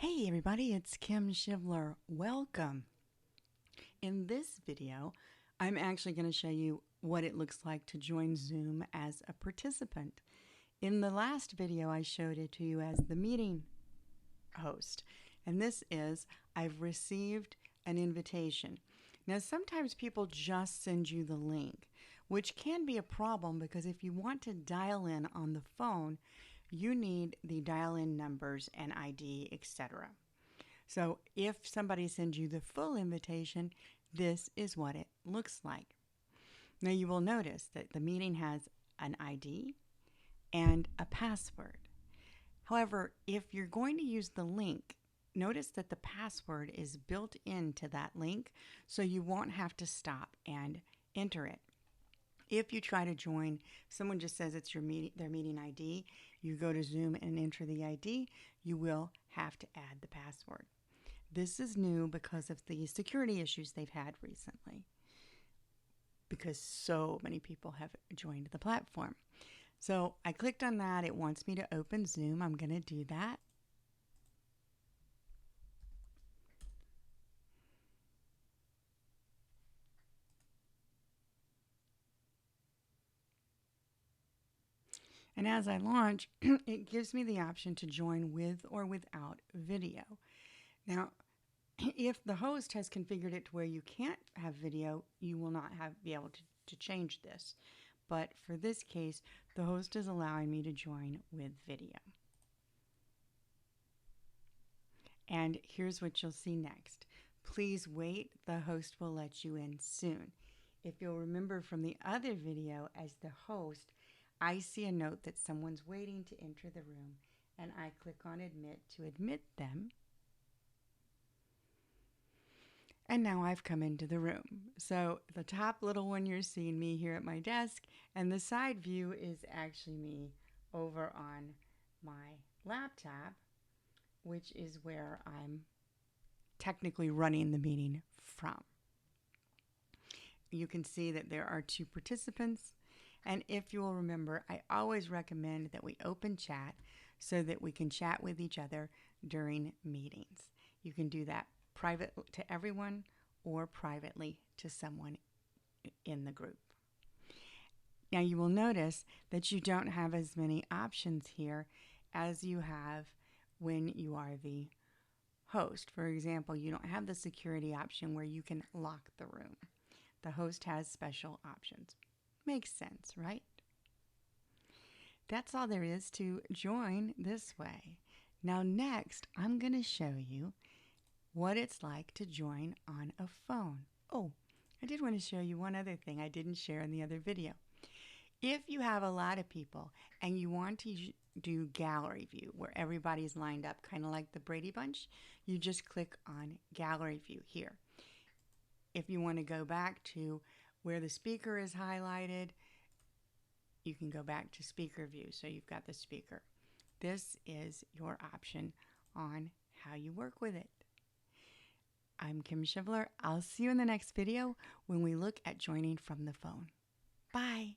Hey everybody, it's Kim Shivler. Welcome. In this video, I'm actually going to show you what it looks like to join Zoom as a participant. In the last video, I showed it to you as the meeting host. And this is, I've received an invitation. Now, sometimes people just send you the link, which can be a problem because if you want to dial in on the phone, you need the dial-in numbers and ID, etc. So if somebody sends you the full invitation, this is what it looks like. Now you will notice that the meeting has an ID and a password. However, if you're going to use the link, notice that the password is built into that link, so you won't have to stop and enter it. If you try to join, someone just says it's their meeting ID, you go to Zoom and enter the ID, you will have to add the password. This is new because of the security issues they've had recently, because so many people have joined the platform. So I clicked on that. It wants me to open Zoom. I'm going to do that. And as I launch, it gives me the option to join with or without video. Now, if the host has configured it to where you can't have video, you will not be able to change this. But for this case, the host is allowing me to join with video. And here's what you'll see next. Please wait, the host will let you in soon. If you'll remember from the other video, as the host, I see a note that someone's waiting to enter the room, and I click on admit to admit them. And now I've come into the room. So the top little one, you're seeing me here at my desk, and the side view is actually me over on my laptop, which is where I'm technically running the meeting from. You can see that there are 2 participants, and if you will remember, I always recommend that we open chat so that we can chat with each other during meetings. You can do that private to everyone or privately to someone in the group. Now you will notice that you don't have as many options here as you have when you are the host. For example, you don't have the security option where you can lock the room. The host has special options. Makes sense, right? That's all there is to join this way. Now next, I'm going to show you what it's like to join on a phone. Oh, I did want to show you one other thing I didn't share in the other video. If you have a lot of people and you want to do gallery view where everybody's lined up, kind of like the Brady Bunch, you just click on gallery view here. If you want to go back to where the speaker is highlighted, you can go back to speaker view. So you've got the speaker. This is your option on how you work with it. I'm Kim Shivler. I'll see you in the next video when we look at joining from the phone. Bye.